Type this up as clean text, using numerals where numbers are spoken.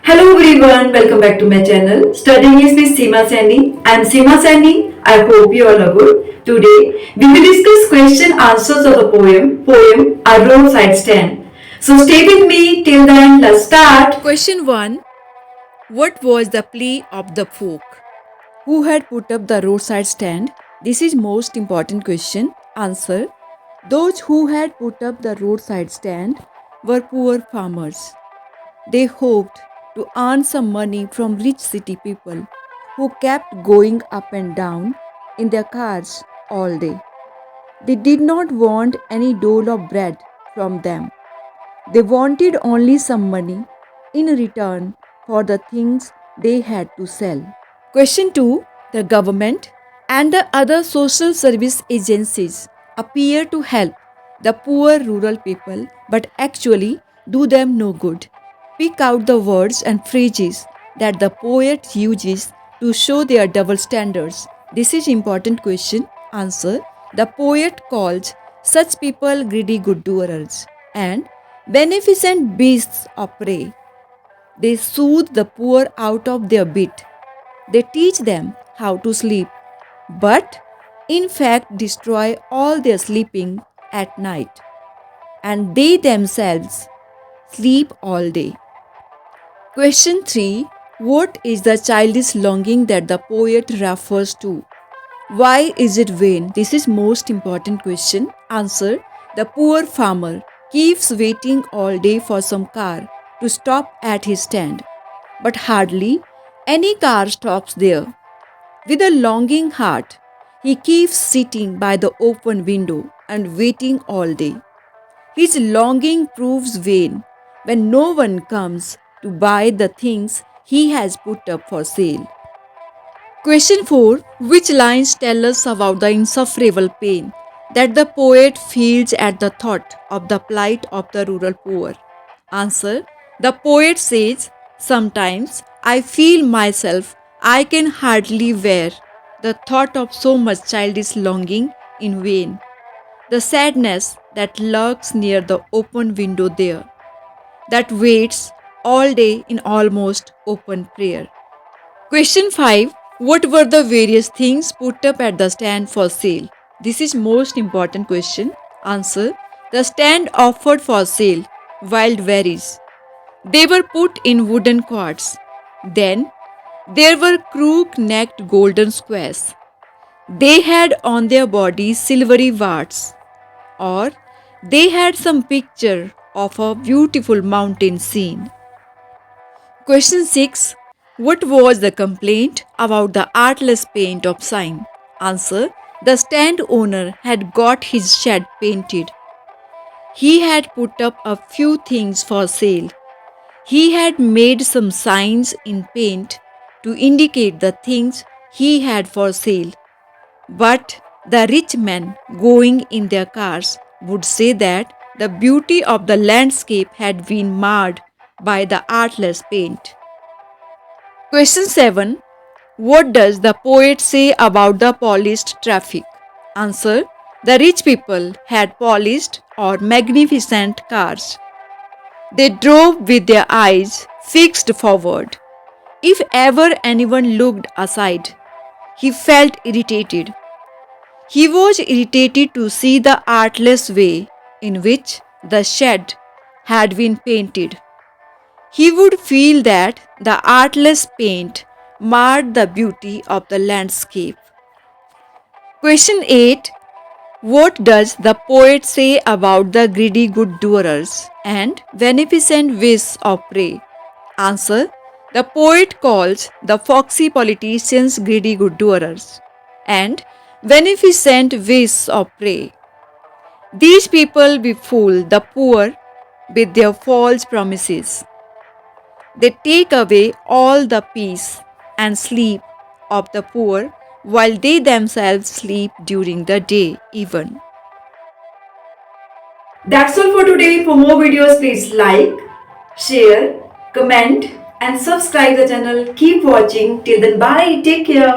Hello everyone, welcome back to my channel. Studying is with Seema Saini. I am Seema Saini. I hope you all are good. Today we will discuss question answers of the poem A Roadside Stand. So stay with me till then. Let's start. Question 1. What was the plea of the folk? Who had put up the roadside stand? This is most important question. Answer. Those who had put up the roadside stand were poor farmers. They hoped to earn some money from rich city people who kept going up and down in their cars all day. They did not want any dole of bread from them. They wanted only some money in return for the things they had to sell. Question 2. The government and the other social service agencies appear to help the poor rural people but actually do them no good. Pick out the words and phrases that the poet uses to show their double standards. This is important question. Answer. The poet calls such people greedy good doers and beneficent beasts of prey. They soothe the poor out of their bit. They teach them how to sleep, but in fact destroy all their sleeping at night. And they themselves sleep all day. Question 3. What is the childish longing that the poet refers to? Why is it vain? This is most important question. Answer. The poor farmer keeps waiting all day for some car to stop at his stand, but hardly any car stops there. With a longing heart, he keeps sitting by the open window and waiting all day. His longing proves vain when no one comes to buy the things he has put up for sale. Question 4. Which lines tell us about the insufferable pain that the poet feels at the thought of the plight of the rural poor? Answer. The poet says, sometimes I feel myself I can hardly bear the thought of so much childish longing in vain. The sadness that lurks near the open window there, that waits all day in almost open prayer. Question 5. What were the various things put up at the stand for sale? This is most important question. Answer. The stand offered for sale wild berries. They were put in wooden quarts. Then there were crook-necked golden squares. They had on their bodies silvery warts, or they had some picture of a beautiful mountain scene. Question 6. What was the complaint about the artless paint of sign? Answer. The stand owner had got his shed painted. He had put up a few things for sale. He had made some signs in paint to indicate the things he had for sale. But the rich men going in their cars would say that the beauty of the landscape had been marred by the artless paint. Question 7. What does the poet say about the polished traffic? Answer. The rich people had polished or magnificent cars. They drove with their eyes fixed forward. If ever anyone looked aside, he felt irritated. He was irritated to see the artless way in which the shed had been painted. He would feel that the artless paint marred the beauty of the landscape. Question 8. What does the poet say about the greedy good doers and beneficent wish of prey? Answer. The poet calls the foxy politicians greedy good doers and beneficent wish of prey. These people befool the poor with their false promises. They take away all the peace and sleep of the poor while they themselves sleep during the day even. That's all for today. For more videos, please like, share, comment, and subscribe the channel. Keep watching. Till then, bye. Take care.